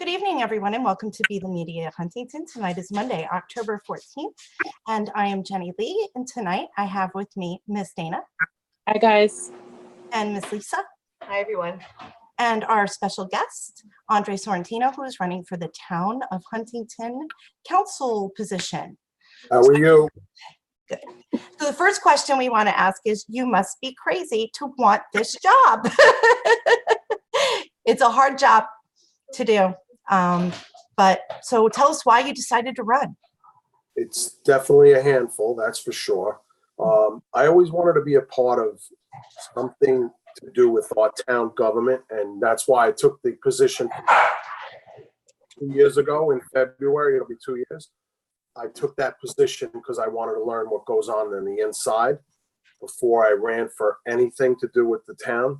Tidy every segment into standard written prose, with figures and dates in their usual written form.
Good evening, everyone, and welcome to Be the Media Huntington. Tonight is Monday, October 14th, and I am Jenny Lee, and tonight I have with me Miss Dana. Hi, guys. And Miss Lisa. Hi, everyone. And our special guest, Andre Sorrentino, who is running for the Town of Huntington Council position. How are you? Good. So the first question we want to ask is, you must be crazy to want this job. It's a hard job to do. But so tell us why you decided to run. It's definitely a handful, that's for sure. I always wanted to be a part of something to do with our town government, and that's why I took the position 2 years ago in February. It'll be 2 years. I took that position because I wanted to learn what goes on the inside before I ran for anything to do with the town.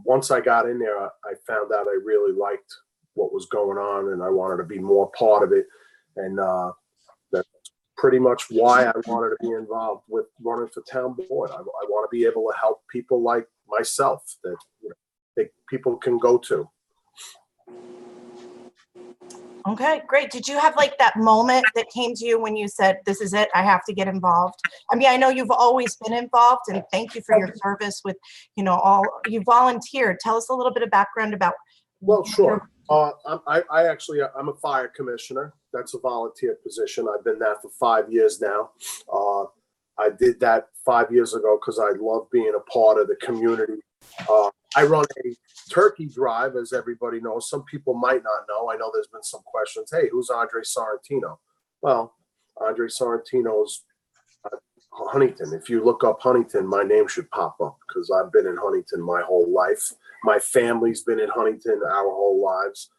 Once I got in there, I found out I really liked what was going on, and I wanted to be more part of it. And that's pretty much why I wanted to be involved with running for town board. I want to be able to help people like myself that, that people can go to. Okay, great. Did you have like that moment that came to you when you said, this is it, I have to get involved? I mean, I know you've always been involved, and thank you for your service with, you volunteered. Tell us a little bit of background about. Well, sure. I'm a fire commissioner. That's a volunteer position. I've been that for 5 years now. I did that 5 years ago because I love being a part of the community. I run a turkey drive, as everybody knows. Some people might not know. I know there's been some questions. Hey, who's Andre Sorrentino? Well, Andre Sorrentino's Huntington. If you look up Huntington, my name should pop up because I've been in Huntington my whole life. My family's been in Huntington our whole lives.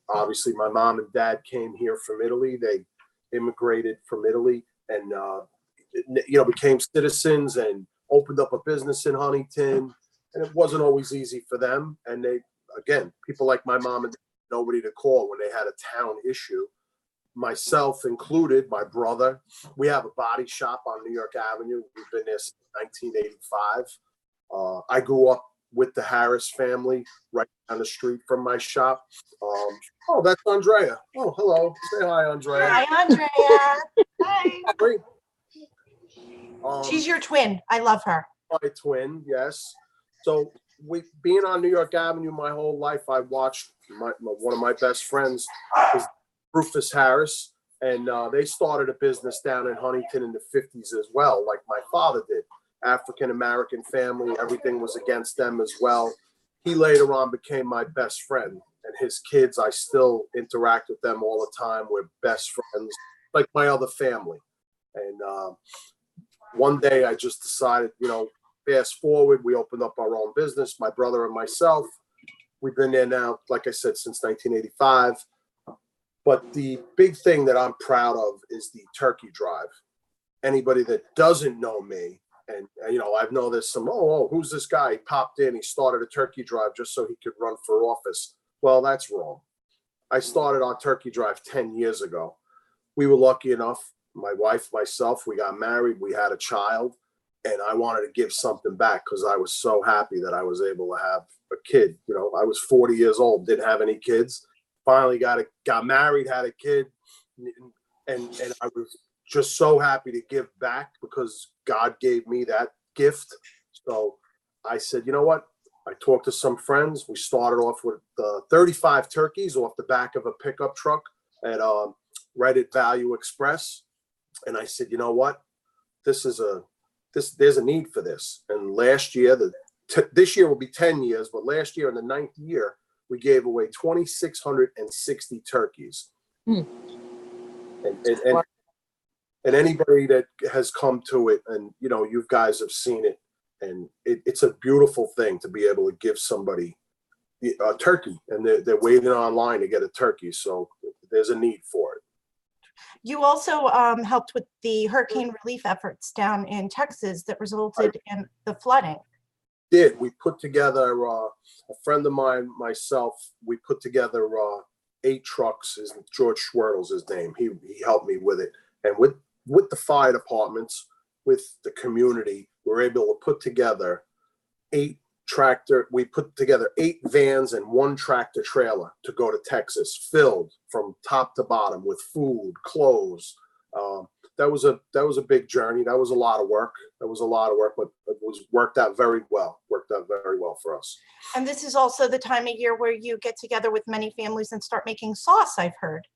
Obviously, my mom and dad came here from Italy. They immigrated from Italy and, became citizens and opened up a business in Huntington. And it wasn't always easy for them. And people like my mom and dad, nobody to call when they had a town issue. Myself included, my brother. We have a body shop on New York Avenue. We've been there since 1985. I grew up with the Harris family right down the street from my shop. Oh, that's Andrea. Oh, hello. Say hi, Andrea. Hi, Andrea. Hi. She's your twin. I love her. My twin, yes. So being on New York Avenue my whole life, I watched one of my best friends is Rufus Harris, and they started a business down in Huntington in the 50s as well, like my father did. African-American family, everything was against them as well. He later on became my best friend, and his kids, I still interact with them all the time. We're best friends, like my other family. And one day I just decided, fast forward, we opened up our own business, my brother and myself. We've been there now, like I said, since 1985. But the big thing that I'm proud of is the turkey drive. Anybody that doesn't know me, and I've known there's some, who's this guy? He popped in, he started a turkey drive just so he could run for office. Well, that's wrong. I started our turkey drive 10 years ago. We were lucky enough, my wife, myself, we got married, we had a child, and I wanted to give something back because I was so happy that I was able to have a kid. I was 40 years old, didn't have any kids. Finally got married, had a kid, and I was just so happy to give back because God gave me that gift. So I said, you know what? I talked to some friends. We started off with 35 turkeys off the back of a pickup truck at Reddit Value Express. And I said, you know what? There's a need for this. And last year, this year will be 10 years, but last year in the 9th year, we gave away 2,660 turkeys. And anybody that has come to it, and you guys have seen it, and it's a beautiful thing to be able to give somebody a turkey, and they're waiting online to get a turkey. So there's a need for it. You also helped with the hurricane relief efforts down in Texas that resulted in the flooding. We put together, a friend of mine, myself, we put together 8 trucks. George Schwertel's his name. He helped me with it. And with the fire departments, with the community, we're able to put together 8 tractor. We put together 8 vans and 1 tractor trailer to go to Texas, filled from top to bottom with food, clothes. That was a big journey. That was a lot of work. But it was worked out very well. Worked out very well for us. And this is also the time of year where you get together with many families and start making sauce, I've heard.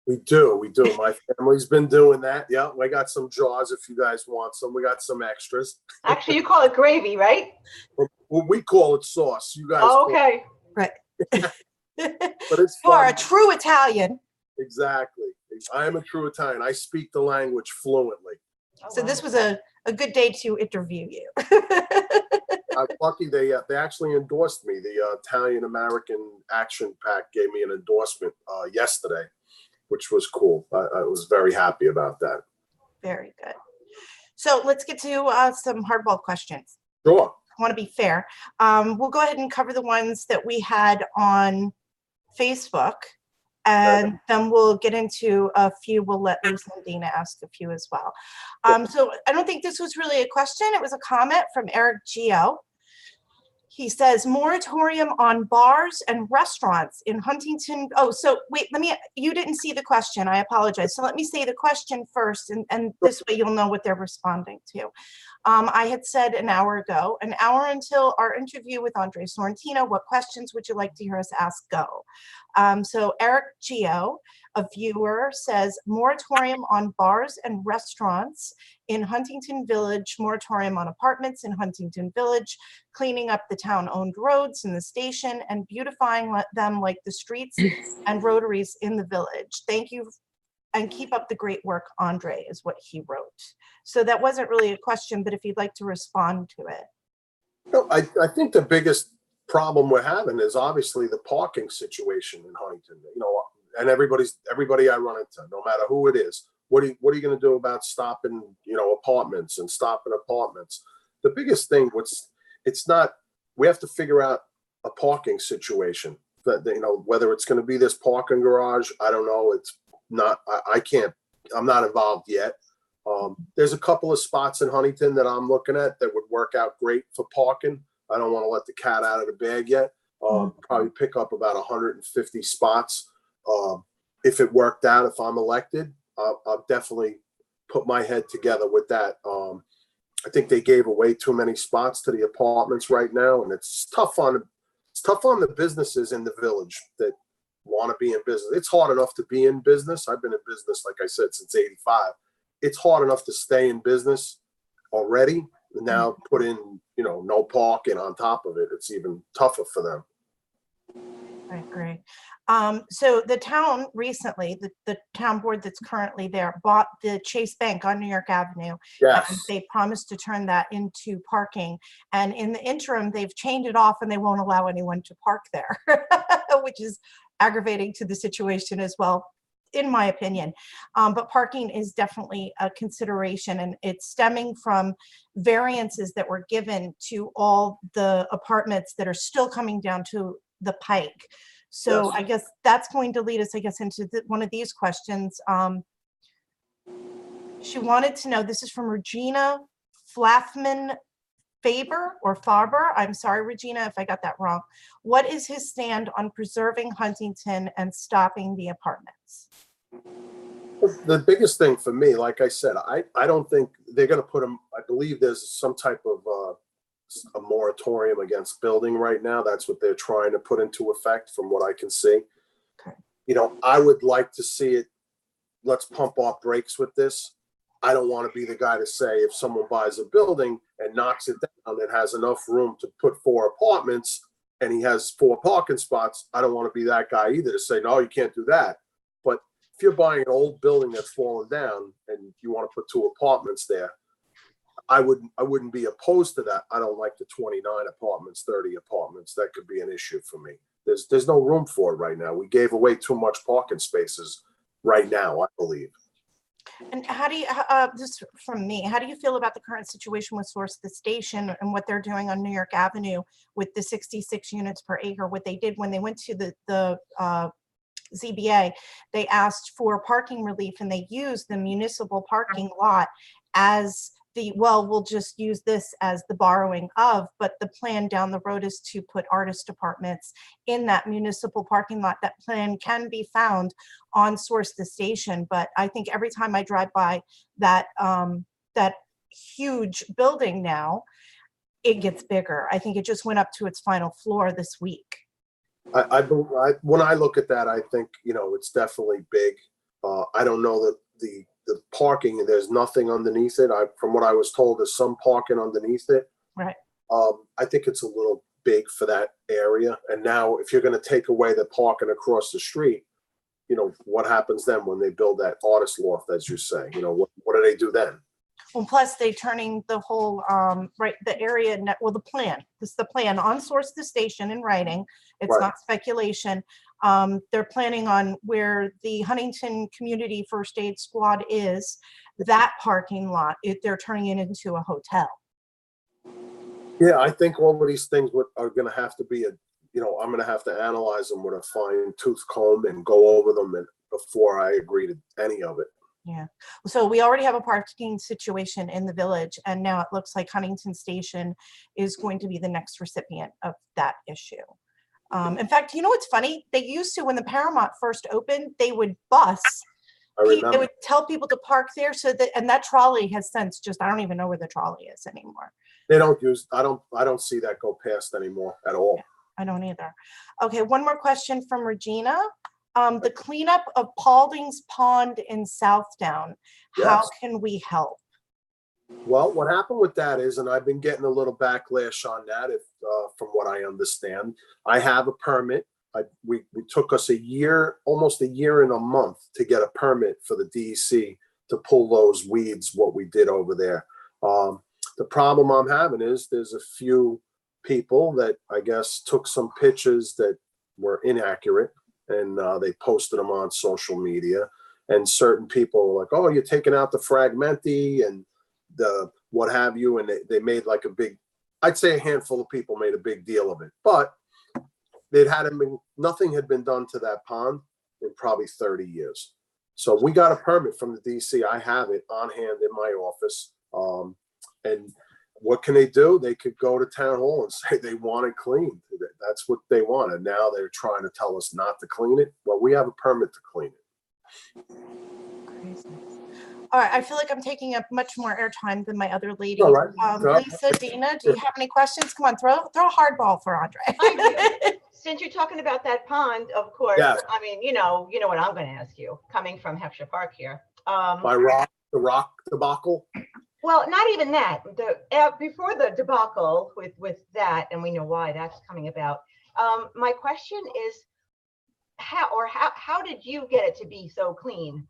We do. My family's been doing that. Yeah, I got some jaws if you guys want some. We got some extras. Actually, you call it gravy, right? Well, we call it sauce. You guys Oh, okay. Right. But it's You are fun. a true Italian. Exactly. I am a true Italian. I speak the language fluently. Oh, So wow. this was a good day to interview you. I'm lucky they actually endorsed me. The Italian American Action Pack gave me an endorsement yesterday, which was cool. I was very happy about that. Very good. So let's get to some hardball questions. Sure. I want to be fair. We'll go ahead and cover the ones that we had on Facebook, and then we'll get into a few. We'll let Lisa and Dina ask a few as well. So I don't think this was really a question. It was a comment from Eric Gio. He says, moratorium on bars and restaurants in Huntington. Oh, so wait, you didn't see the question. I apologize. So let me say the question first, and this way you'll know what they're responding to. I had said an hour ago, an hour until our interview with Andre Sorrentino, what questions would you like to hear us ask? Go. So Eric Gio, a viewer, says, moratorium on bars and restaurants in Huntington Village, moratorium on apartments in Huntington Village, cleaning up the town-owned roads in the station and beautifying them like the streets and rotaries in the village. Thank you, and keep up the great work, Andre, is what he wrote. So that wasn't really a question, but if you'd like to respond to it. No, I think the biggest problem we're having is obviously the parking situation in Huntington. And everybody I run into, no matter who it is, what are you going to do about stopping, apartments and stopping apartments? The biggest thing, we have to figure out a parking situation that, whether it's going to be this parking garage, I don't know. It's not, I'm not involved yet. There's a couple of spots in Huntington that I'm looking at that would work out great for parking. I don't want to let the cat out of the bag yet. Probably pick up about 150 spots. If it worked out, if I'm elected, I'll definitely put my head together with that. I think they gave away too many spots to the apartments right now, and it's tough on the businesses in the village that want to be in business. It's hard enough to be in business. I've been in business, like I said, since '85. It's hard enough to stay in business already. Now put in, no parking on top of it. It's even tougher for them. I agree. So the town recently, the town board that's currently there bought the Chase Bank on New York Avenue. Yes. And they promised to turn that into parking. And in the interim, they've chained it off and they won't allow anyone to park there, which is aggravating to the situation as well, in my opinion. But parking is definitely a consideration, and it's stemming from variances that were given to all the apartments that are still coming down to the pike. So Yes. I guess that's going to lead us, into one of these questions. She wanted to know, this is from Regina Flathman Faber. I'm sorry, Regina, if I got that wrong. What is his stand on preserving Huntington and stopping the apartments? The biggest thing for me, like I said, I don't think they're going to put them. I believe there's some type of a moratorium against building right now. That's what they're trying to put into effect from what I can see. Okay. I would like to see it. Let's pump off brakes with this. I don't want to be the guy to say if someone buys a building and knocks it down and has enough room to put 4 apartments and he has 4 parking spots, I don't want to be that guy either to say, no, you can't do that. But if you're buying an old building that's fallen down and you want to put 2 apartments there, I wouldn't be opposed to that. I don't like the 29 apartments, 30 apartments. That could be an issue for me. There's no room for it right now. We gave away too much parking spaces right now, I believe. And how do you, just from me, how do you feel about the current situation with Source the Station and what they're doing on New York Avenue with the 66 units per acre? What they did when they went to the ZBA, they asked for parking relief and they used the municipal parking lot as we'll just use this as the borrowing of, but the plan down the road is to put artist apartments in that municipal parking lot. That plan can be found on Source the Station, but I think every time I drive by that, that huge building now, it gets bigger. I think it just went up to its final floor this week. When I look at that, I think, it's definitely big. I don't know that the parking, there's nothing underneath it. From what I was told, there's some parking underneath it. Right. I think it's a little big for that area. And now if you're going to take away the parking across the street, what happens then when they build that artist loft, as you say? What do they do then? Well, plus they turning the whole, the area, the plan, this is the plan on Source the Station in writing. It's Right. not speculation. They're planning on where the Huntington Community First Aid Squad is, that parking lot, they're turning it into a hotel. Yeah, I think all of these things are going to have to be I'm going to have to analyze them with a fine tooth comb and go over them before I agree to any of it. Yeah. So we already have a parking situation in the village, and now it looks like Huntington Station is going to be the next recipient of that issue. In fact, what's funny? They used to, when the Paramount first opened, they would they would tell people to park there and that trolley has since I don't even know where the trolley is anymore. They don't I don't see that go past anymore at all. Yeah, I don't either. Okay, one more question from Regina. The cleanup of Paulding's Pond in Southdown, how Yes. can we help? Well, what happened with that is, and I've been getting a little backlash on that, from what I understand, I have a permit. We took us almost a year and a month to get a permit for the DEC to pull those weeds, what we did over there. The problem I'm having is there's a few people that I guess took some pictures that were inaccurate, and they posted them on social media. And certain people were like, "Oh, you're taking out the fragmenti and the what have you," and they made like I'd say a handful of people made a big deal of it, but nothing had been done to that pond in probably 30 years. So we got a permit from the DC. I have it on hand in my office. And what can they do? They could go to town hall and say they want it cleaned. That's what they want. And now they're trying to tell us not to clean it. Well, we have a permit to clean it. Crazy. All right, I feel like I'm taking up much more airtime than my other ladies. All right. Lisa, Dina, do you have any questions? Come on, throw a hardball for Andre. I do. Since you're talking about that pond, of course, Yeah. I mean, you know what I'm going to ask you, coming from Hampshire Park here. The rock debacle. Well, not even that. Before the debacle with that, and we know why that's coming about. My question is, how did you get it to be so clean?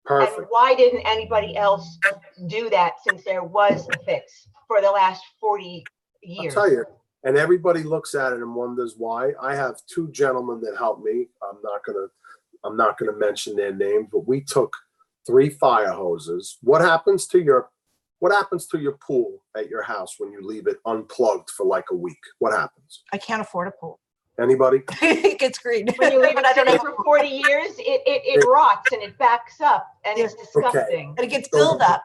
Perfect. And why didn't anybody else do that, since there was a fix for the last 40 years? I'll tell you, and everybody looks at it and wonders why. I have two gentlemen that helped me. I'm not gonna mention their names, but we took 3 fire hoses. What happens to your pool at your house when you leave it unplugged for like a week? What happens? I can't afford a pool. Anybody? It gets green. When you leave But I it don't sitting know. for 40 years, it rots and it backs up, and it's disgusting. And it gets built up.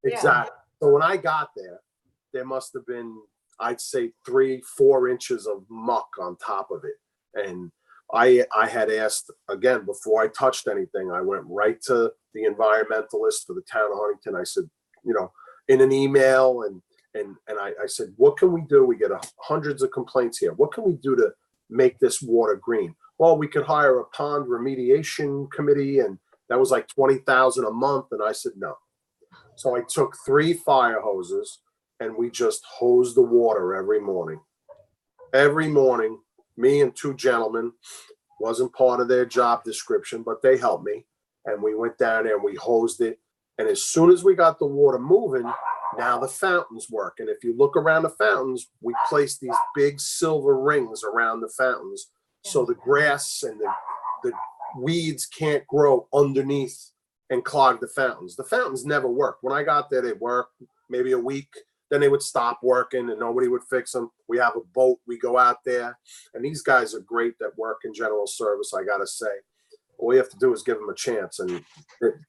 Exactly. So when I got there must have been, I'd say 3-4 inches of muck on top of it. And I had asked, again, before I touched anything, I went right to the environmentalist for the town of Huntington. I said, in an email, and I said, what can we do? We get hundreds of complaints here. What can we do to make this water green? Well, we could hire a pond remediation committee, and that was like $20,000 a month. And I said, no. So I took 3 fire hoses and we just hosed the water every morning. Every morning, me and 2 gentlemen, wasn't part of their job description, but they helped me. And we went down there and we hosed it. And as soon as we got the water moving, now the fountains work. And if you look around the fountains, we placed these big silver rings around the fountains, so the grass and the weeds can't grow underneath and clog the fountains. The fountains never worked. When I got there, they worked maybe a week. Then they would stop working and nobody would fix them. We have a boat. We go out there. And these guys are great that work in general service, I got to say. All you have to do is give them a chance, and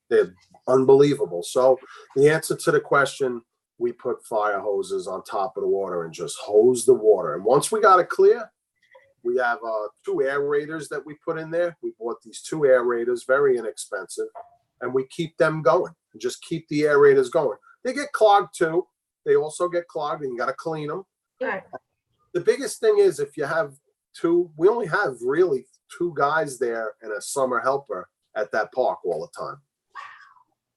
they're unbelievable. So the answer to the question, we put fire hoses on top of the water and just hose the water. And once we got it clear, we have 2 aerators that we put in there. We bought these 2 aerators, very inexpensive, and we keep them going. Just keep the aerators going. They get clogged too. They also get clogged, and you got to clean them. Right. The biggest thing is if you have 2, we only have really 2 guys there and a summer helper at that park all the time.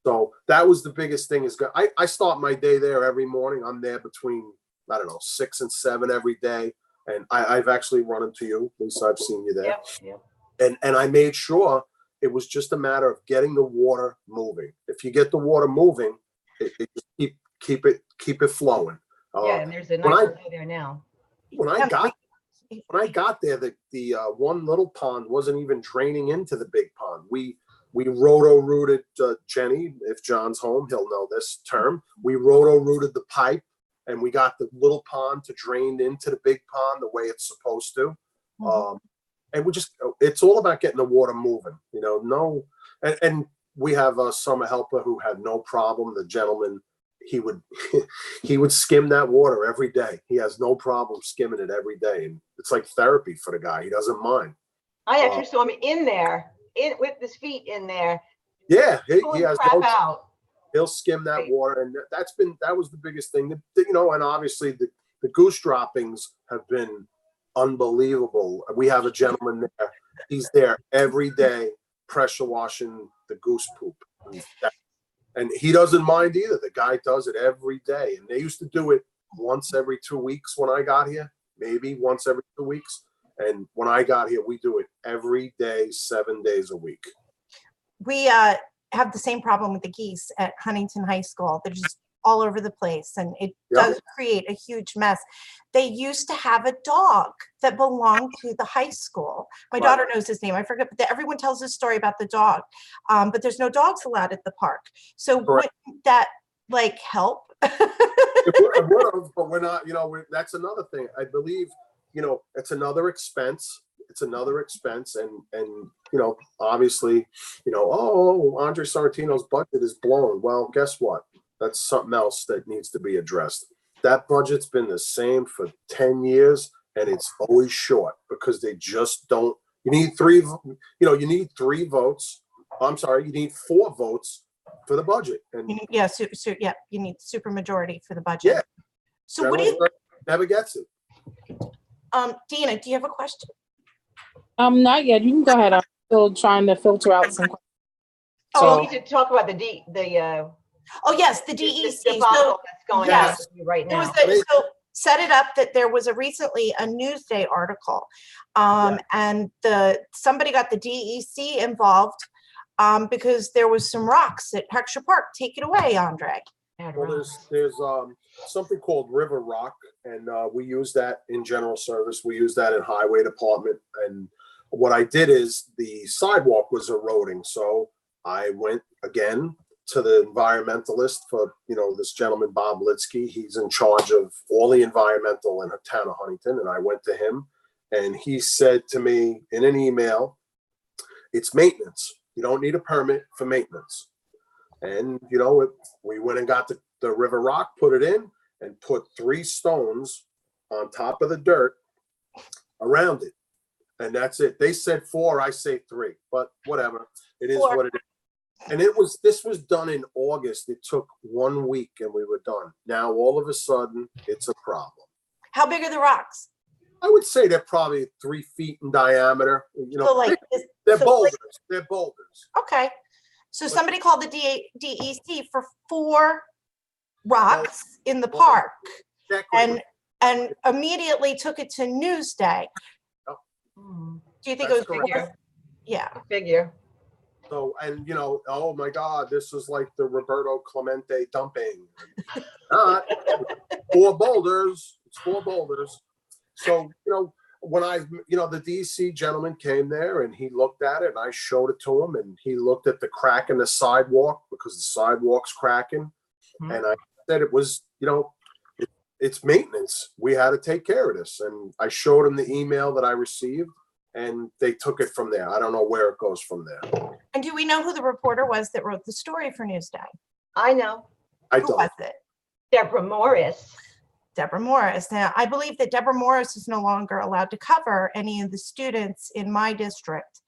So that was the biggest thing is I start my day there every morning. I'm there between, I don't know, 6 and 7 every day. And I've actually run into you. At least I've seen you there. Yep. And I made sure it was just a matter of getting the water moving. If you get the water moving, it keep it flowing. And there's a nice one there now. When I got there, the one little pond wasn't even draining into the big pond. We roto-rooted Jenny. If John's home, he'll know this term. We roto-rooted the pipe, and we got the little pond to drain into the big pond the way it's supposed to. And it's all about getting the water moving. And we have a summer helper who had no problem. The gentleman, he would skim that water every day. He has no problem skimming it every day, and it's like therapy for the guy. He doesn't mind. I actually saw him in there, with his feet in there. Yeah, he has crap out. He'll skim that water, and that was the biggest thing. And obviously the goose droppings have been unbelievable. We have a gentleman there. He's there every day pressure washing the goose poop. And he doesn't mind either. The guy does it every day. And they used to do it once every 2 weeks when I got here, maybe once every 2 weeks. And when I got here, we do it every day, 7 days a week. We have the same problem with the geese at Huntington High School. They're just all over the place, and it does create a huge mess. They used to have a dog that belonged to the high school. My daughter knows his name. I forget, but everyone tells this story about the dog. But there's no dogs allowed at the park. So wouldn't that help? It would have, but we're not, that's another thing. I believe, it's another expense. It's another expense. And obviously, Andre Sorrentino's budget is blown. Well, guess what? That's something else that needs to be addressed. That budget's been the same for 10 years, and it's always short because they just don't. You need 3 votes. I'm sorry, you need 4 votes for the budget. And you need super majority for the budget. Yeah. So what do you never gets it? Dina, do you have a question? Not yet. You can go ahead. I'm still trying to filter out some questions. We need to talk about the Oh yes, the DEC. Debacle that's going on right now. So set it up that there was recently a Newsday article, and somebody got the DEC involved because there was some rocks at Heckscher Park. Take it away, Andre. Well, there's something called river rock, and we use that in general service. We use that in highway department. And what I did is the sidewalk was eroding, so I went again to the environmentalist for this gentleman Bob Litsky. He's in charge of all the environmental in the town of Huntington, and I went to him, and he said to me in an email, "It's maintenance. You don't need a permit for maintenance." And we went and got the river rock, put it in, and put 3 stones on top of the dirt around it, and that's it. They said 4, I say 3, but whatever. It is what it is. And this was done in August. It took 1 week and we were done. Now, all of a sudden, it's a problem. How big are the rocks? I would say they're probably 3 feet in diameter. They're boulders. They're boulders. Okay. So somebody called the DEC for 4 rocks in the park and immediately took it to Newsday. Yep. Do you think it was figure? Yeah. Figure. So, and oh my God, this is like the Roberto Clemente dumping. Not 4 boulders. It's 4 boulders. So, when the DC gentleman came there and he looked at it and I showed it to him and he looked at the crack in the sidewalk because the sidewalk's cracking. Mm-hmm. And I said it was, it's maintenance. We had to take care of this. And I showed him the email that I received and they took it from there. I don't know where it goes from there. And do we know who the reporter was that wrote the story for Newsday? I know. Who was it? Deborah Morris. Deborah Morris. Now, I believe that Deborah Morris is no longer allowed to cover any of the students in my district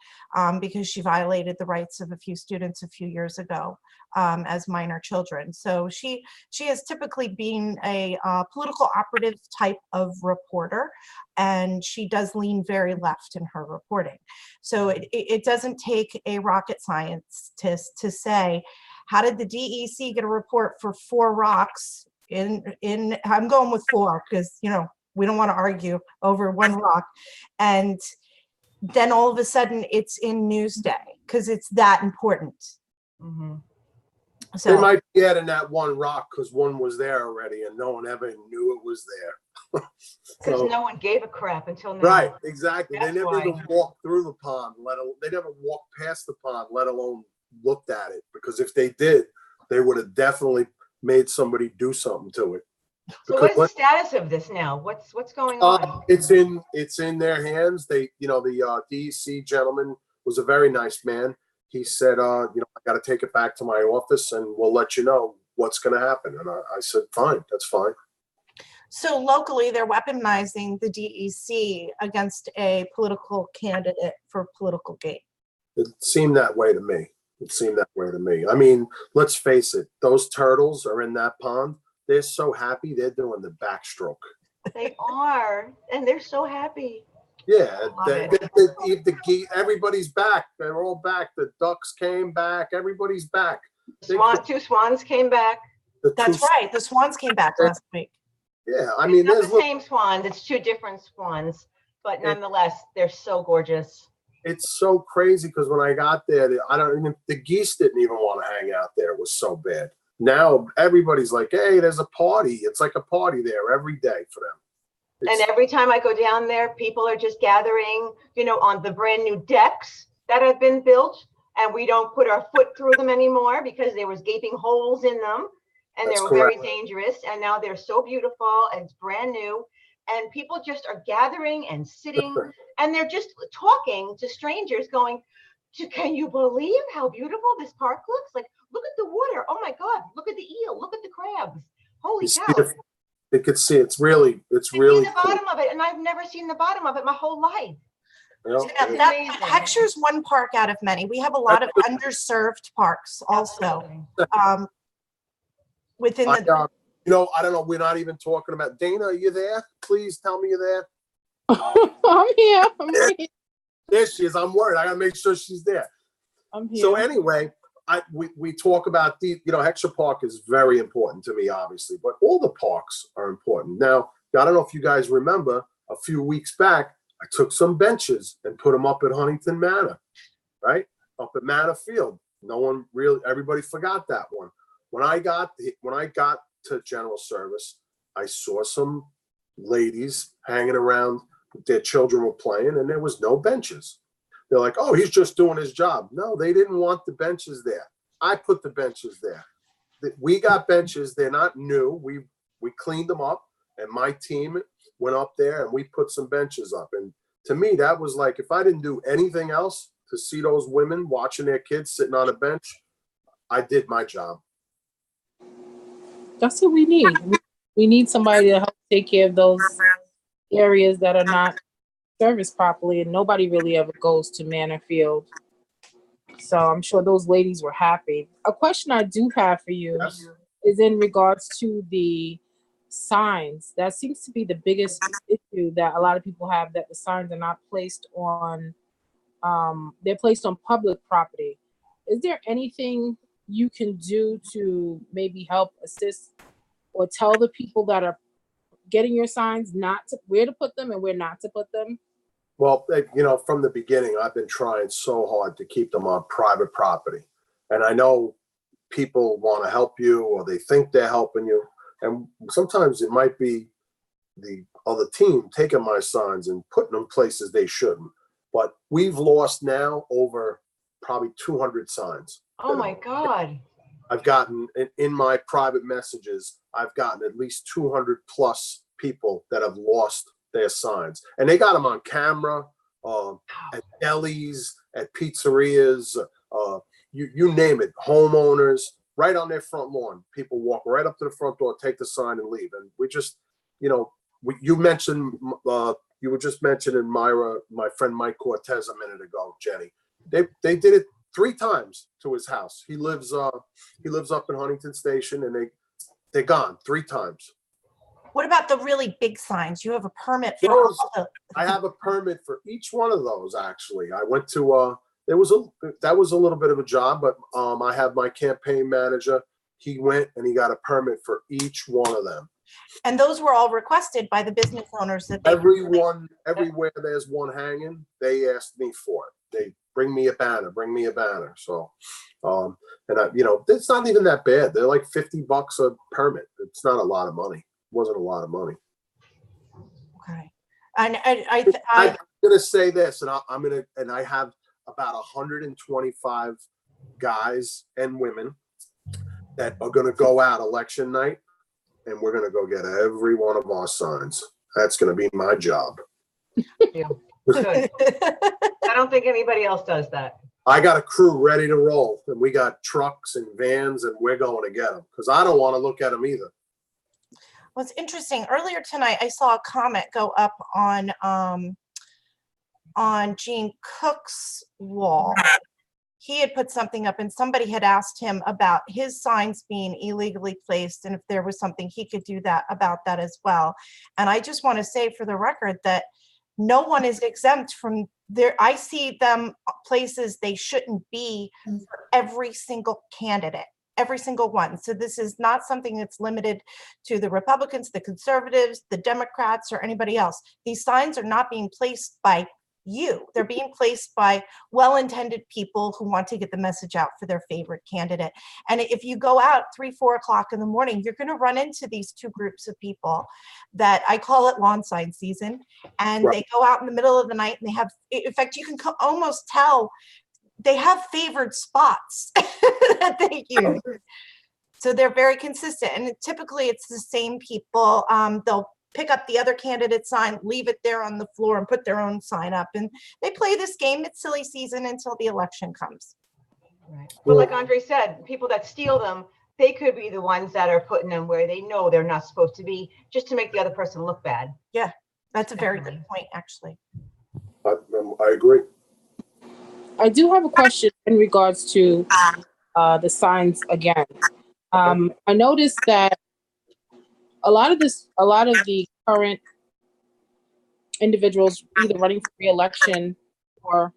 because she violated the rights of a few students a few years ago as minor children. So she has typically been a political operative type of reporter, and she does lean very left in her reporting. So it doesn't take a rocket scientist to say, how did the DEC get a report for 4 rocks in I'm going with 4 because, you know, we don't want to argue over 1 rock. And then all of a sudden it's in Newsday because it's that important. Mm-hmm. They So might be adding that 1 rock because 1 was there already and no one ever knew it was there. Because So, no one gave a crap until now. right, exactly. That's They never why. even walked through the pond, they never walked past the pond, let alone looked at it. Because if they did, they would have definitely made somebody do something to it. So what's the status of this now? What's going on? It's in their hands. They, you know, the DEC gentleman was a very nice man. He said, you know, I got to take it back to my office and we'll let you know what's going to happen. And I said, fine, that's fine. So locally, they're weaponizing the DEC against a political candidate for political gain. It seemed that way to me. I mean, let's face it, those turtles are in that pond. They're so happy they're doing the backstroke. They are, and they're so happy. Yeah, Love it. everybody's back. They're all back. The ducks came back. Everybody's back. 2 swans came back. That's right. The swans came back last week. Yeah, I mean, It's not there's the same swans. It's 2 different swans, but nonetheless, they're so gorgeous. it's so crazy because when I got there, the geese didn't even want to hang out there. It was so bad. Now everybody's like, hey, there's a party. It's like a party there every day for them. And every time I go down there, people are just gathering, you know, on the brand new decks that have been built, and we don't put our foot through them anymore because there was gaping holes in them, and That's they were correct. very dangerous. And now they're so beautiful and it's brand new, and people just are gathering and sitting, and they're just talking to strangers, going, "Can you believe how beautiful this park looks? Like, look at the water. Oh my God! Look at the eel. Look at the crabs. Holy cow!" They could see it's really See the bottom of it, and I've never seen the bottom of it my whole life. You know, That's That amazing. Heckscher's one park out of many. We have a lot of underserved parks also Absolutely. within the. you know, I don't know. We're not even talking about Dana. Are you there? Please tell me you're there. I'm here. There she is. I'm worried. I gotta make sure she's there. I'm here. So anyway, we talk about you know, Heckscher Park is very important to me, obviously, but all the parks are important. Now, I don't know if you guys remember, a few weeks back, I took some benches and put them up at Huntington Manor, right? Up at Manor Field. No one really, everybody forgot that one. When I got to General Service, I saw some ladies hanging around, their children were playing, and there was no benches. They're like, oh, he's just doing his job. No, they didn't want the benches there. I put the benches there. We got benches. They're not new. We cleaned them up, and my team went up there and we put some benches up. And to me, that was like, if I didn't do anything else to see those women watching their kids sitting on a bench, I did my job. That's what we need. We need somebody to help take care of those areas that are not serviced properly, and nobody really ever goes to Manor Field. So I'm sure those ladies were happy. A question I do have for you Yes. is in regards to the signs. That seems to be the biggest issue that a lot of people have, that the signs are not placed on, they're placed on public property. Is there anything you can do to maybe help assist or tell the people that are getting your signs where to put them and where not to put them? Well, you know, from the beginning, I've been trying so hard to keep them on private property. And I know people want to help you, or they think they're helping you. And sometimes it might be the other team taking my signs and putting them places they shouldn't. But we've lost now over probably 200 signs. Oh my God. I've gotten in my private messages, I've gotten at least 200 plus people that have lost their signs, and they got them on camera, at delis, at pizzerias, you name it, homeowners. right on their front lawn. People walk right up to the front door, take the sign, and leave. And we just, you mentioned, you were just mentioning Myra, my friend Mike Cortez a minute ago, Jenny. They did it 3 times to his house. He lives up in Huntington Station, and they're gone 3 times. What about the really big signs? You have a permit for Those, all the, I have a permit for each one of those. Actually, I went to that was a little bit of a job, but I have my campaign manager. He went and he got a permit for each one of them. and those were all requested by the business owners that they Everywhere there's one hanging, they asked me for it. They bring me a banner. So, and it's not even that bad. They're like $50 a permit. It's not a lot of money. It wasn't a lot of money. Okay. And I'm gonna say this, and I have about 125 guys and women that are gonna go out election night, and we're gonna go get every one of our signs. That's gonna be my job. Yeah. Good. I don't think anybody else does that. I got a crew ready to roll, and we got trucks and vans, and we're going to get them because I don't want to look at them either. Well, it's interesting. Earlier tonight, I saw a comment go up on Gene Cook's wall. He had put something up, and somebody had asked him about his signs being illegally placed, and if there was something he could do about that as well. And I just want to say for the record that no one is exempt from there. I see them places they shouldn't be for every single candidate. Every single one. So this is not something that's limited to the Republicans, the conservatives, the Democrats, or anybody else. These signs are not being placed by you. They're being placed by well-intended people who want to get the message out for their favorite candidate. And if you go out 3, 4 o'clock in the morning, you're going to run into these 2 groups of people that I call it lawn sign season. And Right. They go out in the middle of the night and they have, in fact, you can almost tell they have favored spots that they use. So they're very consistent. And typically it's the same people. They'll pick up the other candidate's sign, leave it there on the floor and put their own sign up. And they play this game. It's silly season until the election comes. Right. But like Andre said, people that steal them, they could be the ones that are putting them where they know they're not supposed to be, just to make the other person look bad. Yeah, that's a very good point, actually. I agree. I do have a question in regards to the signs again. I noticed that a lot of the current individuals either running for re-election or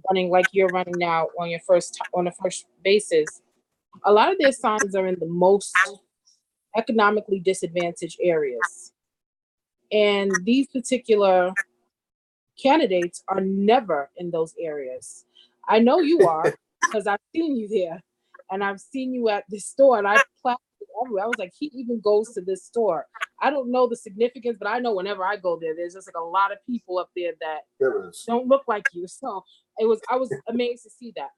running like you're running now on the first basis, a lot of their signs are in the most economically disadvantaged areas. And these particular candidates are never in those areas. I know you are because I've seen you there, and I've seen you at this store, and I plastered everywhere. I was like, he even goes to this store. I don't know the significance, but I know whenever I go there, there's just like a lot of people up there that don't look like you. So I was amazed to see that.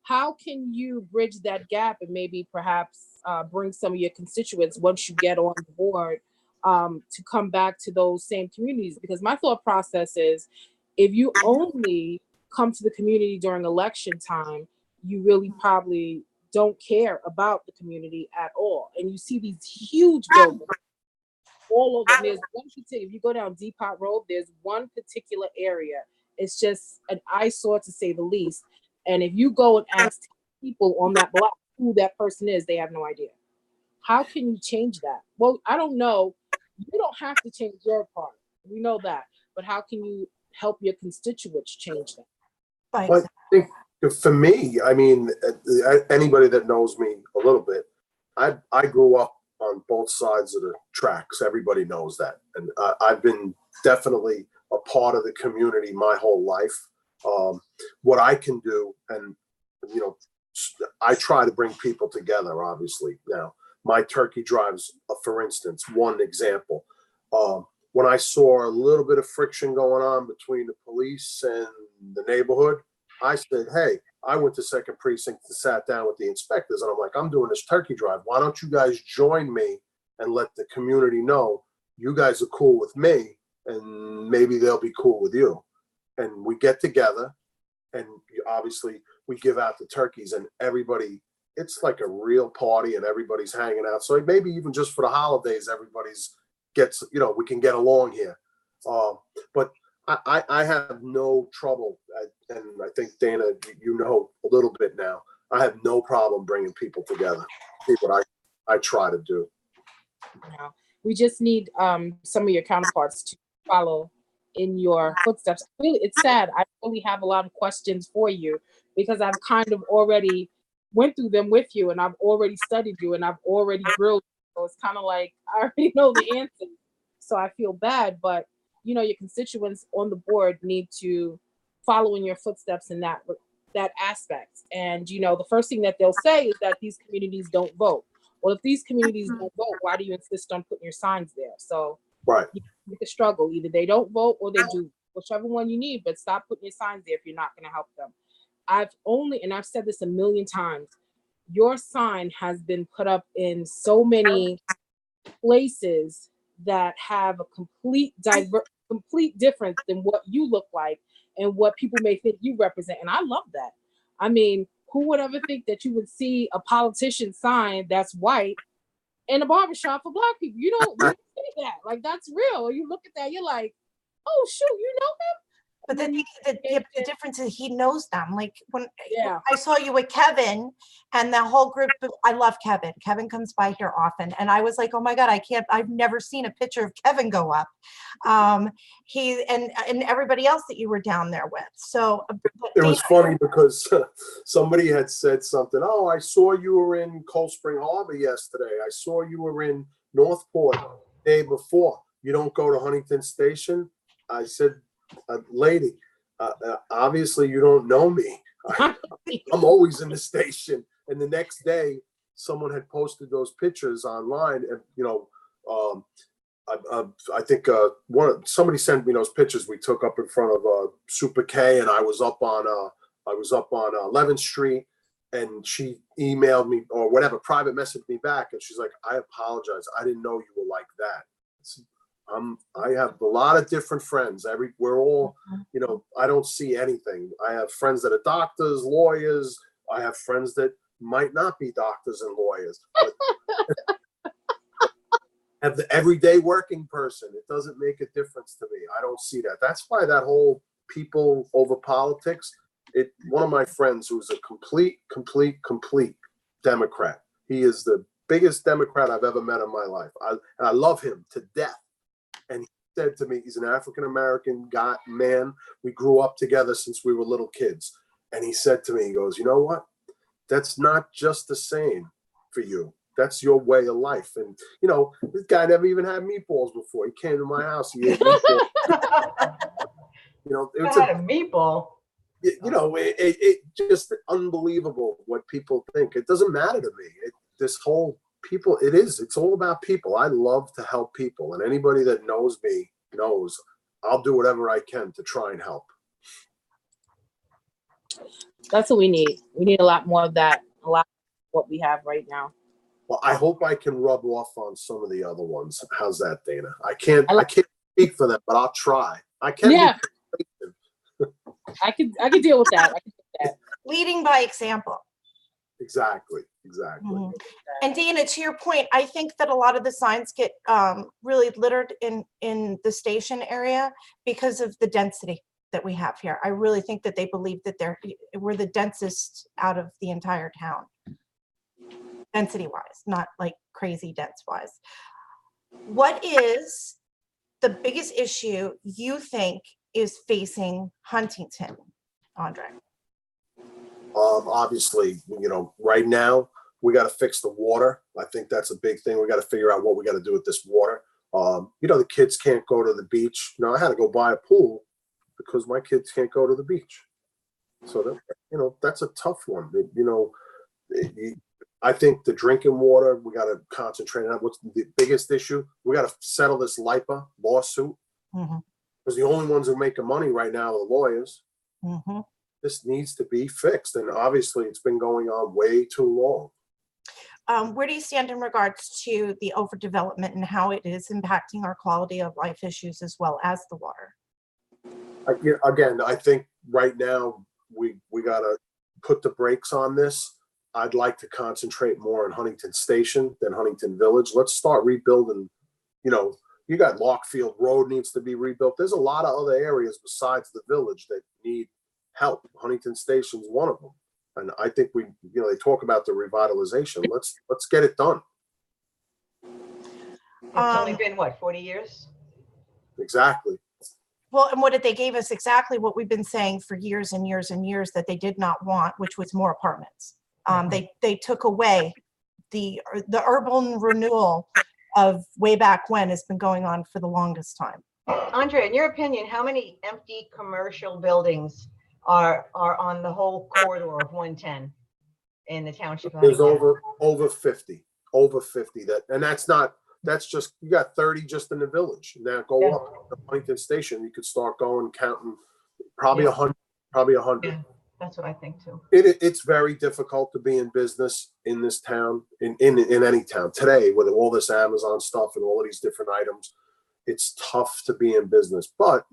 How can you bridge that gap and maybe perhaps bring some of your constituents once you get on board to come back to those same communities? Because my thought process is, if you only come to the community during election time, you really probably don't care about the community at all. And you see these huge buildings all over. There's one particular, if you go down Depot Road, there's one particular area. It's just an eyesore to say the least. And if you go and ask people on that block who that person is, they have no idea. How can you change that? Well, I don't know. You don't have to change your part. We know that. But how can you help your constituents change that? Right. Well, I think for me, I mean, anybody that knows me a little bit, I grew up on both sides of the tracks. Everybody knows that. And I've been definitely a part of the community my whole life. What I can do, and, I try to bring people together, obviously. Now, my turkey drives, for instance, one example. When I saw a little bit of friction going on between the police and the neighborhood, I said, hey, I went to Second Precinct and sat down with the inspectors, and I'm like, I'm doing this turkey drive. Why don't you guys join me and let the community know you guys are cool with me, and maybe they'll be cool with you. And we get together, and obviously we give out the turkeys, and everybody it's like a real party and everybody's hanging out. So maybe even just for the holidays, everybody's gets, we can get along here. But I have no trouble, and I think Dana, a little bit now. I have no problem bringing people together. See what I try to do. Yeah. We just need some of your counterparts to follow in your footsteps. Really, it's sad. I really have a lot of questions for you because I've kind of already went through them with you, and I've already studied you, and I've already grilled you. So it's kind of like I already know the answer. So I feel bad, but your constituents on the board need to follow in your footsteps in that aspect. And the first thing that they'll say is that these communities don't vote. Well, if these communities don't vote, why do you insist on putting your signs there? So right, you make a struggle. Either they don't vote or they do, whichever one you need. But stop putting your signs there if you're not going to help them. I've said this a million times. Your sign has been put up in so many places that have a complete difference than what you look like and what people may think you represent. And I love that. I mean, who would ever think that you would see a politician sign that's white in a barbershop for Black people? You don't see that. Like, that's real. You look at that, you're like, oh, shoot, you know him? But the difference is he knows them. Like when Yeah. I saw you with Kevin and the whole group, I love Kevin. Kevin comes by here often. And I was like, oh my God, I've never seen a picture of Kevin go up. He and everybody else that you were down there with. So it was funny because somebody had said something. Oh, I saw you were in Cold Spring Harbor yesterday. I saw you were in Northport the day before. You don't go to Huntington Station? I said, lady, obviously you don't know me. I'm always in the station. And the next day, someone had posted those pictures online, and I think somebody sent me those pictures we took up in front of Super K, and I was up on 11th Street, and she emailed me or whatever, private messaged me back, and she's like, I apologize, I didn't know you were like that. I have a lot of different friends. We're all, I don't see anything. I have friends that are doctors, lawyers. I have friends that might not be doctors and lawyers, but have the everyday working person. It doesn't make a difference to me. I don't see that. That's why that whole people over politics. One of my friends who's a complete Democrat. He is the biggest Democrat I've ever met in my life. I love him to death. And he said to me, he's an African-American man. We grew up together since we were little kids. And he said to me, he goes, you know what? That's not just the same for you. That's your way of life. And, this guy never even had meatballs before. He came to my house. He ate meatballs. It's a meatball. It just unbelievable what people think. It doesn't matter to me. It's all about people. I love to help people, and anybody that knows me knows I'll do whatever I can to try and help. That's what we need. We need a lot more of that, a lot of what we have right now. Well, I hope I can rub off on some of the other ones. How's that, Dana? I can't speak for them, but I'll try. I can. Yeah. I could deal with that. Leading by example. Exactly. Mm-hmm. And Dana, to your point, I think that a lot of the signs get really littered in the station area because of the density that we have here. I really think that they believe that we're the densest out of the entire town, density wise, not like crazy dense wise. What is the biggest issue you think is facing Huntington, Andre? Obviously, right now we got to fix the water. I think that's a big thing. We got to figure out what we got to do with this water. The kids can't go to the beach. I had to go buy a pool because my kids can't go to the beach. So that's a tough one. I think the drinking water, we got to concentrate on that. What's the biggest issue? We got to settle this LIPA lawsuit. Mm-hmm. Because the only ones who are making money right now are the lawyers. Mm-hmm. This needs to be fixed. And obviously it's been going on way too long. Where do you stand in regards to the overdevelopment and how it is impacting our quality of life issues as well as the water? Again, I think right now we got to put the brakes on this I'd like to concentrate more on Huntington Station than Huntington Village. Let's start rebuilding. You know, you got Lockfield Road needs to be rebuilt. There's a lot of other areas besides the village that need help. Huntington Station's one of them. And I think we, you know, they talk about the revitalization. Let's get it done. It's only been what, 40 years? Exactly. Well, and what did they gave us exactly what we've been saying for years and years and years that they did not want, which was more apartments. They took away the urban renewal of way back when has been going on for the longest time. Andre, in your opinion, how many empty commercial buildings are on the whole corridor of 110 in the township? There's over 50 that, and that's just, you got 30 just in the village. Now go up to Huntington Station, you could start going, counting probably 100. Yeah, that's what I think too. It's very difficult to be in business in this town, in any town today, with all this Amazon stuff and all of these different items. It's tough to be in business. But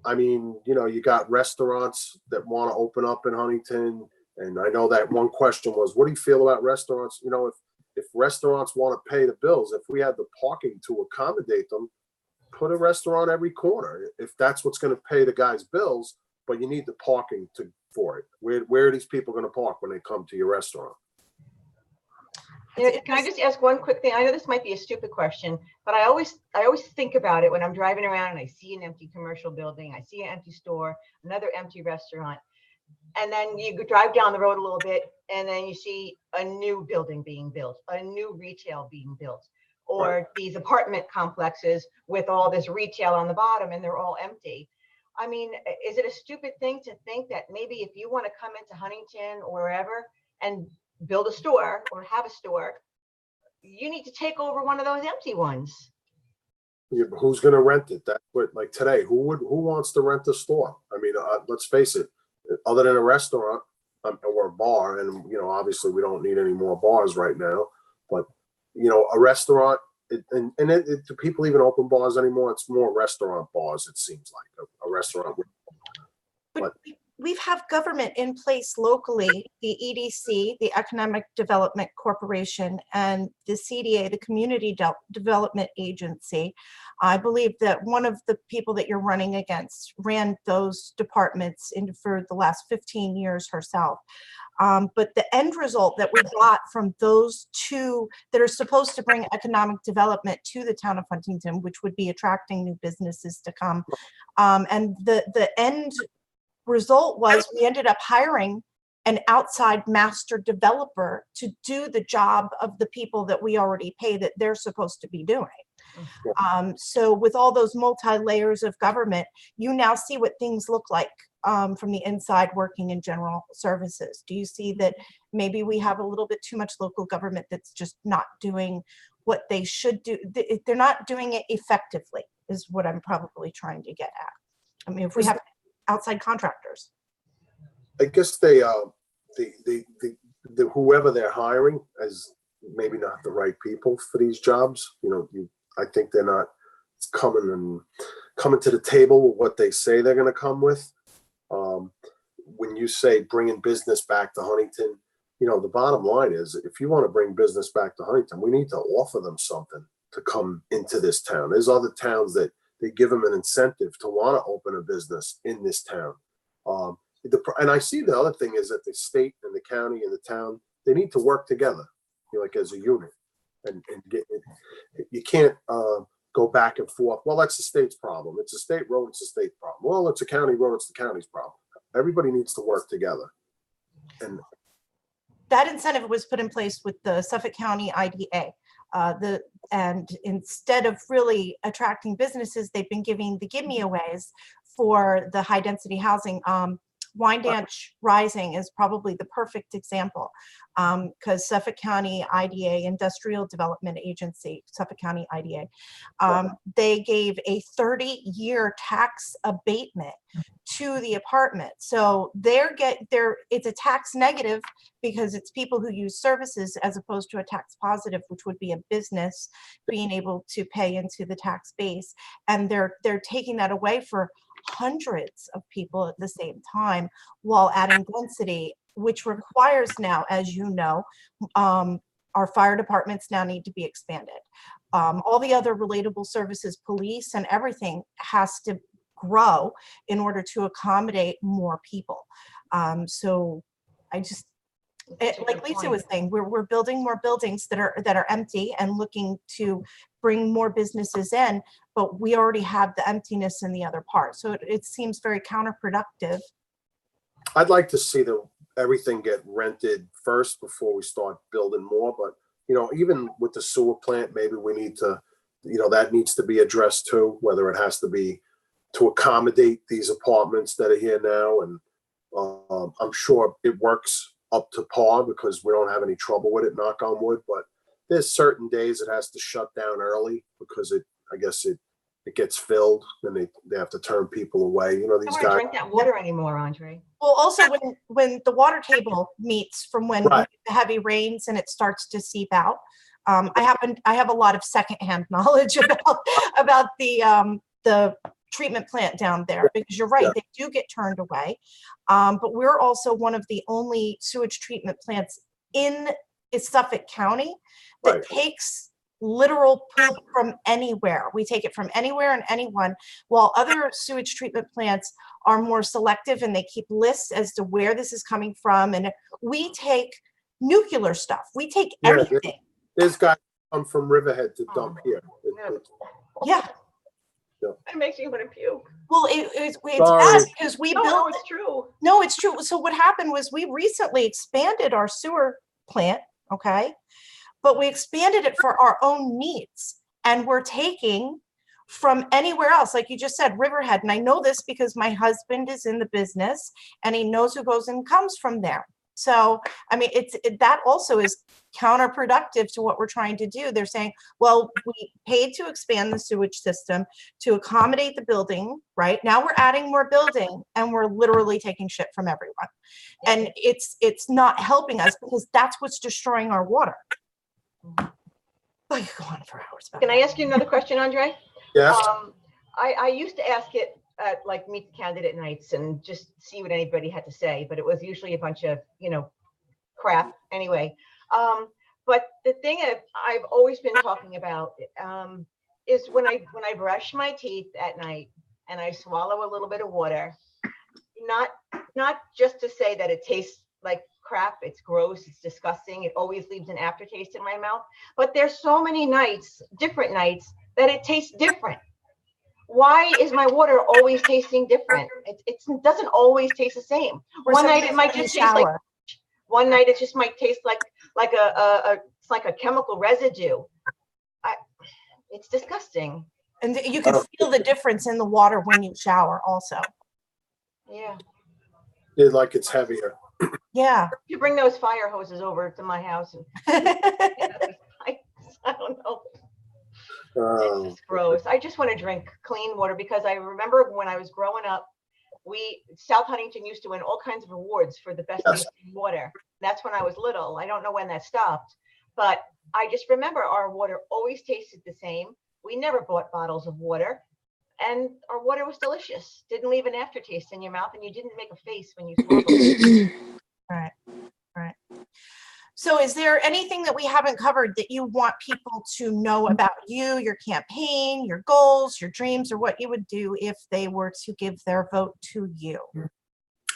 I mean, you know, you got restaurants that want to open up in Huntington. And I know that one question was, what do you feel about restaurants? You know, if restaurants want to pay the bills, if we had the parking to accommodate them, put a restaurant every corner. If that's what's going to pay the guys' bills, but you need the parking for it. Where are these people going to park when they come to your restaurant? You know, can I just ask one quick thing? I know this might be a stupid question, but I always think about it when I'm driving around and I see an empty commercial building, I see an empty store, another empty restaurant, and then you drive down the road a little bit and then you see a new building being built, a new retail being built, or these apartment complexes with all this retail on the bottom and they're all empty. I mean, is it a stupid thing to think that maybe if you want to come into Huntington or wherever and build a store or have a store, you need to take over one of those empty ones? Yeah, but who's going to rent it? That's what, like today, who wants to rent a store? I mean, let's face it, other than a restaurant or a bar, and, you know, obviously we don't need any more bars right now, but, you know, a restaurant, do people even open bars anymore? It's more restaurant bars, it seems like, a restaurant. But we have government in place locally, the EDC, the Economic Development Corporation, and the CDA, the Community Development Agency. I believe that one of the people that you're running against ran those departments for the last 15 years herself. But the end result that we got from those two that are supposed to bring economic development to the town of Huntington, which would be attracting new businesses to come, and the end result was we ended up hiring an outside master developer to do the job of the people that we already pay that they're supposed to be doing. So with all those multi-layers of government, you now see what things look like from the inside working in general services. Do you see that maybe we have a little bit too much local government that's just not doing what they should do? They're not doing it effectively is what I'm probably trying to get at. I mean, if we have outside contractors, I guess they whoever they're hiring is maybe not the right people for these jobs. You know, I think they're not coming to the table with what they say they're going to come with. When you say bringing business back to Huntington, you know, the bottom line is if you want to bring business back to Huntington, we need to offer them something to come into this town. There's other towns that they give them an incentive to want to open a business in this town. And I see the other thing is that the state and the county and the town, they need to work together, you know, like as a unit, and get it. You can't go back and forth. Well, that's the state's problem. It's a state road. It's a state problem. Well, it's a county road. It's the county's problem. Everybody needs to work together. And that incentive was put in place with the Suffolk County IDA. And instead of really attracting businesses, they've been giving the gimme-aways for the high density housing. Wyandanch Rising is probably the perfect example because Suffolk County IDA, Industrial Development Agency, Suffolk County IDA, they gave a 30-year tax abatement to the apartment. So it's a tax negative because it's people who use services as opposed to a tax positive, which would be a business being able to pay into the tax base. And they're taking that away for hundreds of people at the same time while adding density which requires now, as you know, our fire departments now need to be expanded. All the other relatable services, police and everything has to grow in order to accommodate more people. So I just, That's a like good Lisa point. was saying, we're building more buildings that are empty and looking to bring more businesses in, but we already have the emptiness in the other part. So it seems very counterproductive. I'd like to see everything get rented first before we start building more. But, even with the sewer plant, maybe we need to, that needs to be addressed too, whether it has to be to accommodate these apartments that are here now. And I'm sure it works up to par because we don't have any trouble with it, knock on wood. But there's certain days it has to shut down early because I guess it gets filled and they have to turn people away. I These don't want to guys. drink that water anymore, Andre. Well, also when the water table meets from when Right. the heavy rains and it starts to seep out, I have a lot of secondhand knowledge about the treatment plant down there, because you're right, Yeah. they do get turned away. But we're also one of the only sewage treatment plants in Suffolk County that Right. takes literal poop from anywhere. We take it from anywhere and anyone, while other sewage treatment plants are more selective and they keep lists as to where this is coming from. And we take nuclear stuff. We take Yeah, anything. There's guys come from Riverhead to dump here. Yeah. It makes me want to puke. Well, it's Sorry. bad because we No, built. it's true. No, it's true. So what happened was we recently expanded our sewer plant, okay? But we expanded it for our own needs. And we're taking from anywhere else, like you just said, Riverhead. And I know this because my husband is in the business and he knows who goes and comes from there. So, I mean, that also is counterproductive to what we're trying to do. They're saying, well, we paid to expand the sewage system to accommodate the building, right? Now we're adding more building and we're literally taking shit from everyone. And it's not helping us because that's what's destroying our water. I could go on for hours. Can I ask you another question, Andre? Yes. I used to ask it at like meet the candidate nights and just see what anybody had to say, but it was usually a bunch of, crap anyway. But the thing I've always been talking about is when I brush my teeth at night and I swallow a little bit of water, not just to say that it tastes like crap, it's gross, it's disgusting, it always leaves an aftertaste in my mouth, but there's so many nights, different nights, that it tastes different. Why is my water always tasting different? It doesn't always taste the same. One night it might just taste like, one night it just might taste like it's like a chemical residue. It's disgusting. And you can feel the difference in the water when you shower also. Yeah. It's like it's heavier. Yeah. You bring those fire hoses over to my house and I don't know. It's just gross. I just want to drink clean water because I remember when I was growing up, South Huntington used to win all kinds of awards for the best tasting water. That's when I was little. I don't know when that stopped, but I just remember our water always tasted the same. We never bought bottles of water, and our water was delicious. Didn't leave an aftertaste in your mouth, and you didn't make a face when you swallowed it. Right. So is there anything that we haven't covered that you want people to know about you, your campaign, your goals, your dreams, or what you would do if they were to give their vote to you?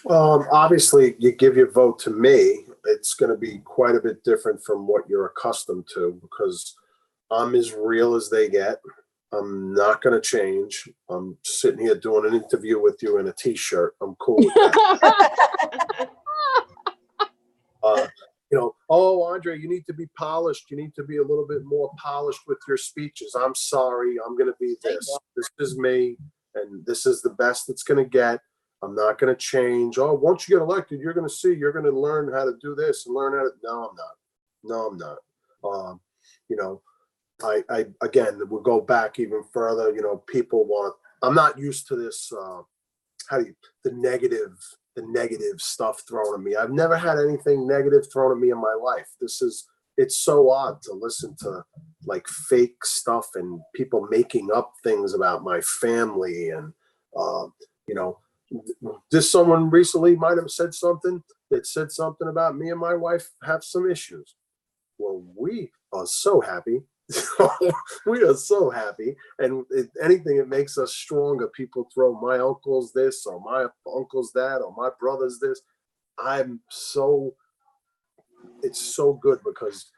Obviously, you give your vote to me, it's going to be quite a bit different from what you're accustomed to because I'm as real as they get. I'm not going to change. I'm sitting here doing an interview with you in a t-shirt. I'm cool with that. Oh, Andre, you need to be polished. You need to be a little bit more polished with your speeches. I'm sorry. I'm going to be this. This is me, and this is the best it's going to get. I'm not going to change. Oh, once you get elected, you're going to see. You're going to learn how to do this and learn how to. No, I'm not. No, I'm not. I again, we'll go back even further. People want. I'm not used to this. The negative stuff thrown at me. I've never had anything negative thrown at me in my life. It's so odd to listen to like fake stuff and people making up things about my family. And, someone recently might have said something. that said something about me and my wife have some issues. Well, we are so happy. We are so happy. And if anything, it makes us stronger. People throw my uncle's this or my uncle's that or my brother's this. It's so good because,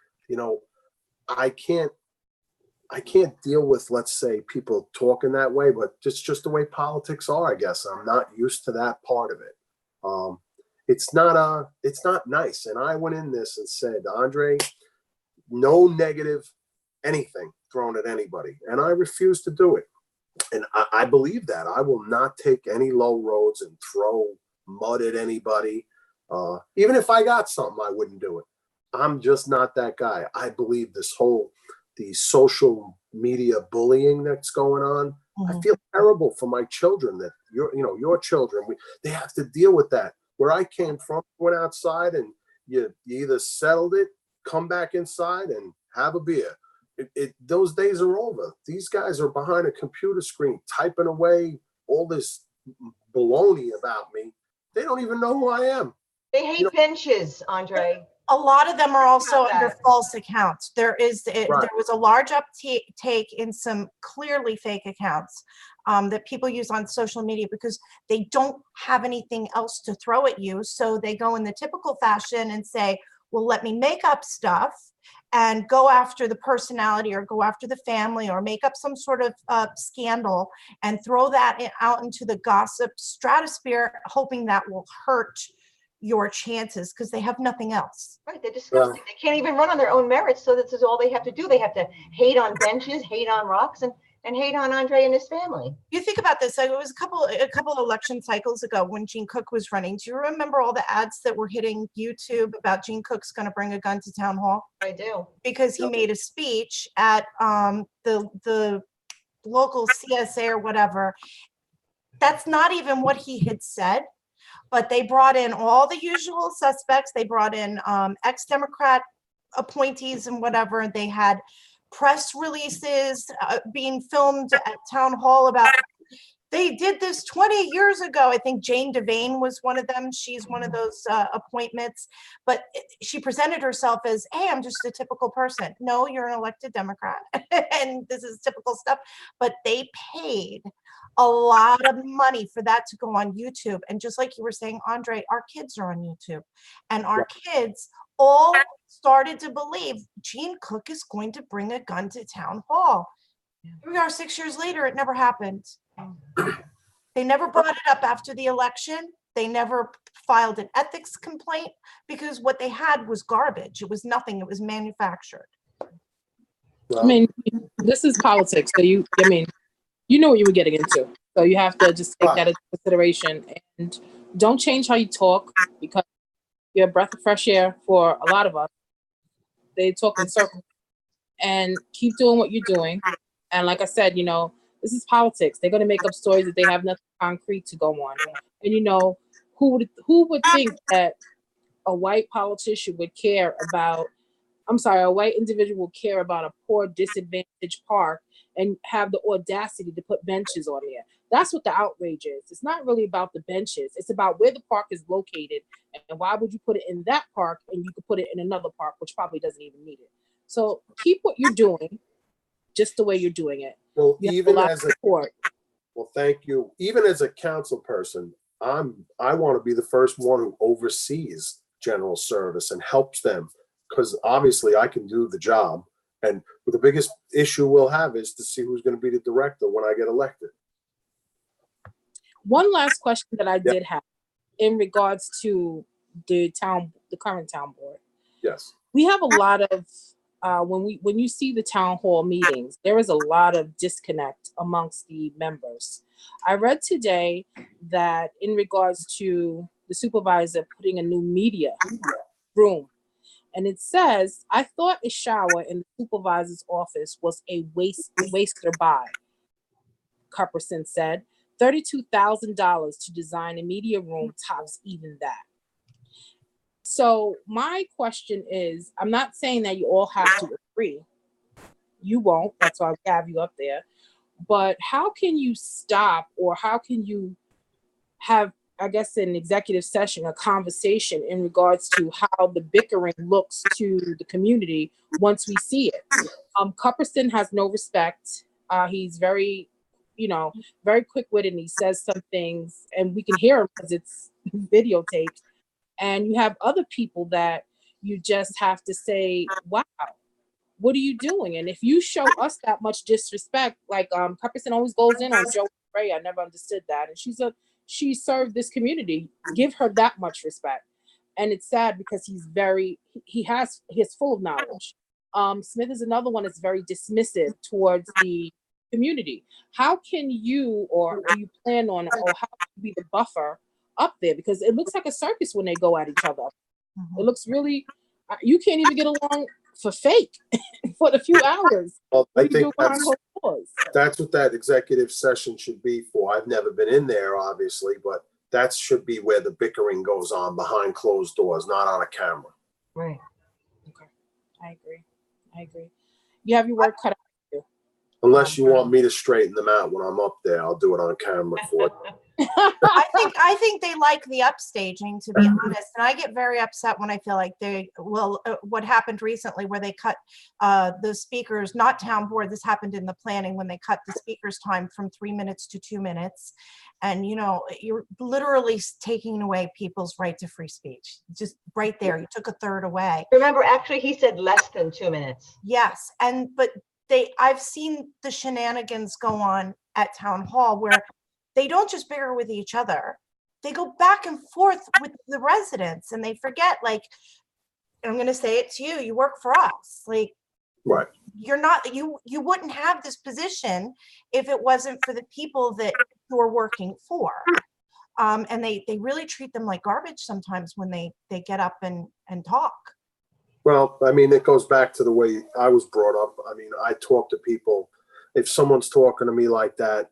I can't deal with, let's say, people talking that way, but it's just the way politics are, I guess. I'm not used to that part of it. It's not nice. And I went in this and said, Andre, no negative anything thrown at anybody. And I refuse to do it. And I believe that. I will not take any low roads and throw mud at anybody. Even if I got something, I wouldn't do it. I'm just not that guy. I believe the social media bullying that's going on. I feel terrible for my children that your children, they have to deal with that. Where I came from, went outside and you either settled it, come back inside and have a beer. Those days are over. These guys are behind a computer screen typing away all this baloney about me. They don't even know who I am. They hate benches, Andre. A lot of them are also About under that. false accounts. There Right. was a large uptake in some clearly fake accounts that people use on social media because they don't have anything else to throw at you. So they go in the typical fashion and say, well, let me make up stuff and go after the personality or go after the family or make up some sort of scandal and throw that out into the gossip stratosphere, hoping that will hurt your chances because they have nothing else. Right, they're disgusting. They can't even run on their own merits, so this is all they have to do. They have to hate on benches, hate on rocks, and hate on Andre and his family. You think about this, like it was a couple of election cycles ago when Gene Cook was running. Do you remember all the ads that were hitting YouTube about Gene Cook's going to bring a gun to town hall? I do. Because he made a speech at the local CSA or whatever. That's not even what he had said. But they brought in all the usual suspects. They brought in ex-Democrat appointees and whatever. They had press releases being filmed at town hall about, they did this 20 years ago. I think Jane Devane was one of them. She's one of those appointments. But she presented herself as, hey, I'm just a typical person. No, you're an elected Democrat. And this is typical stuff. But they paid a lot of money for that to go on YouTube. And just like you were saying, Andre, our kids are on YouTube. And our kids all started to believe Gene Cook is going to bring a gun to town hall. Here we are 6 years later, it never happened. They never brought it up after the election. They never filed an ethics complaint because what they had was garbage. It was nothing. It was manufactured. I mean, this is politics. So you know what you were getting into. So you have to just take that into consideration and don't change how you talk because you're a breath of fresh air for a lot of us. They talk in circles and keep doing what you're doing. And like I said, this is politics. They're going to make up stories that they have nothing concrete to go on. And who would think that a white politician would care about, a white individual would care about a poor, disadvantaged park and have the audacity to put benches on there. That's what the outrage is. It's not really about the benches. It's about where the park is located and why would you put it in that park and you could put it in another park, which probably doesn't even need it. So keep what you're doing just the way you're doing it. Well, support. Well, thank you. Even as a council person, I want to be the first one who oversees general service and helps them because obviously I can do the job. And the biggest issue we'll have is to see who's going to be the director when I get elected. One last question that I did have in regards to the current town board. Yes. We have a lot of when you see the town hall meetings, there is a lot of disconnect amongst the members. I read today that in regards to the supervisor putting a new media room, and it says, I thought a shower in the supervisor's office was a waster buy. Cupperson said, $32,000 to design a media room tops even that. So my question is, I'm not saying that you all have to agree. You won't, that's why I have you up there. But how can you stop or how can you have I guess, an executive session, a conversation in regards to how the bickering looks to the community once we see it. Cupperston has no respect. He's very, very quick-witted, and he says some things, and we can hear him because it's videotaped. And you have other people that you just have to say, wow, what are you doing? And if you show us that much disrespect, like Cupperston always goes in on Joe Ray, I never understood that. And she served this community. Give her that much respect. And it's sad because he's full of knowledge. Smith is another one that's very dismissive towards the community. How can you, or do you plan on, or how can you be the buffer up there? Because it looks like a circus when they go at each other. It looks really, you can't even get along for fake for the few hours. Well, I think that's what that executive session should be for. I've never been in there, obviously, but that should be where the bickering goes on, behind closed doors, not on a camera. Right. Okay. I agree. You have your work cut out for you. Unless you want me to straighten them out when I'm up there, I'll do it on camera for you. I think they like the upstaging, to be honest, and I get very upset when I feel like what happened recently where they cut the speakers, not town board, this happened in the planning, when they cut the speakers time from 3 minutes to 2 minutes. And you're literally taking away people's right to free speech. Just right there, you took a third away. Remember, actually, he said less than 2 minutes. Yes, but I've seen the shenanigans go on at town hall where they don't just bicker with each other. They go back and forth with the residents, and they forget, like, I'm going to say it to you, you work for us. Like, right. You're not, you wouldn't have this position if it wasn't for the people that you're working for. And they really treat them like garbage sometimes when they get up and talk. Well, I mean, it goes back to the way I was brought up. I mean, I talk to people. If someone's talking to me like that,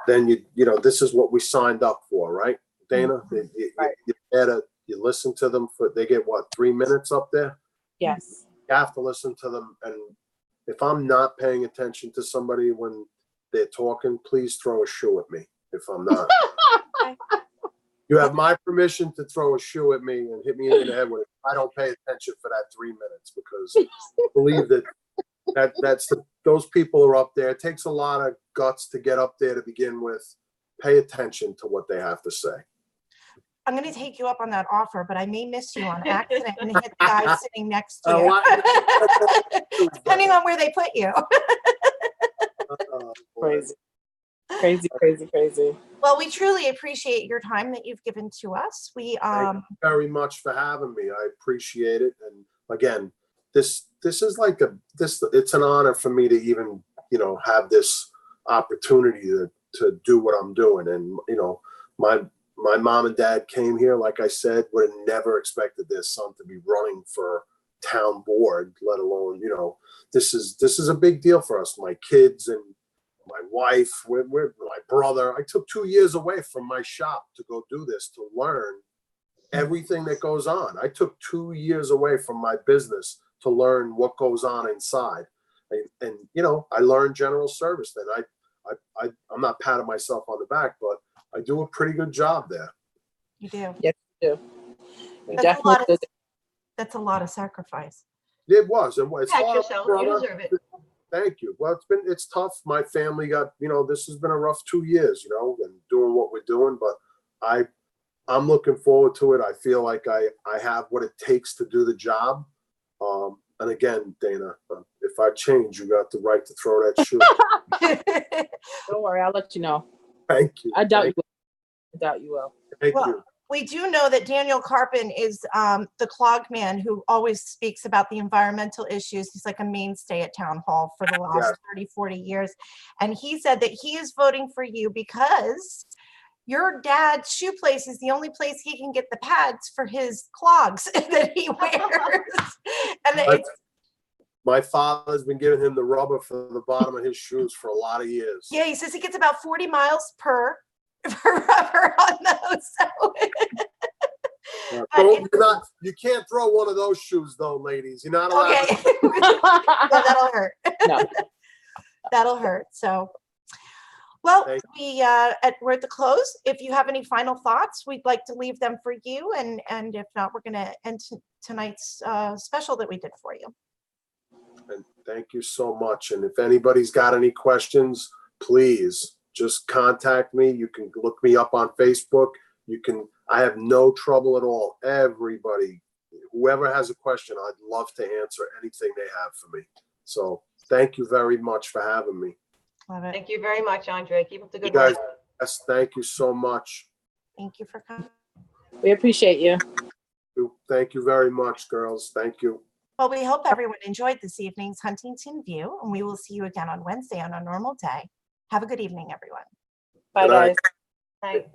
then this is what we signed up for, right, Dana? Right. You listen to them they get what, 3 minutes up there? Yes. You have to listen to them. And if I'm not paying attention to somebody when they're talking, please throw a shoe at me if I'm not. You have my permission to throw a shoe at me and hit me in the head with it. I don't pay attention for that 3 minutes, because believe those people are up there. It takes a lot of guts to get up there to begin with. Pay attention to what they have to say. I'm going to take you up on that offer, but I may miss you on accident and hit the guy sitting next to you. Depending on where they put you. Crazy. Well, we truly appreciate your time that you've given to us. Thank you very much for having me. I appreciate it. And again, this is like it's an honor for me to even, have this opportunity to do what I'm doing. And, my mom and dad came here, like I said, would have never expected their son to be running for town board, let alone, this is a big deal for us. My kids and my wife, we're my brother. I took 2 years away from my shop to go do this, to learn everything that goes on. I took 2 years away from my business to learn what goes on inside. And I learned general service. Then I'm not patting myself on the back, but I do a pretty good job there. You do. Yes, you do. That's a lot of sacrifice. It was. And it's Pat hard, yourself. brother. You deserve it. Thank you. Well, it's tough. My family got, this has been a rough 2 years, and doing what we're doing, but I'm looking forward to it. I feel like I have what it takes to do the job. And again, Dana, if I change, you got the right to throw that shoe. Don't worry, I'll let you know. Thank you. I doubt you will. Thank you. We do know that Daniel Carpin is the clog man who always speaks about the environmental issues. He's like a mainstay at town hall for the last 30, 40 years. And he said that he is voting for you because your dad's shoe place is the only place he can get the pads for his clogs that he wears. And my father's been giving him the rubber for the bottom of his shoes for a lot of years. Yeah, he says he gets about 40 miles per rubber on those. So. You can't throw one of those shoes though, ladies. You're not allowed. Okay. Yeah, that'll hurt. No. That'll hurt. So, Well, Thank we're at the close. If you have any final thoughts, we'd like to leave them for you. And if not, we're going to end tonight's special that we did for you. And thank you so much. And if anybody's got any questions, please just contact me. You can look me up on Facebook. I have no trouble at all. Everybody, whoever has a question, I'd love to answer anything they have for me. So thank you very much for having me. Love it. Thank you very much, Andre. Keep up the You good guys, work. yes, thank you so much. Thank you for coming. We appreciate you. Thank you very much, girls. Thank you. Well, we hope everyone enjoyed this evening's Huntington View, and we will see you again on Wednesday on a normal day. Have a good evening, everyone. Bye, Good night. guys. Night.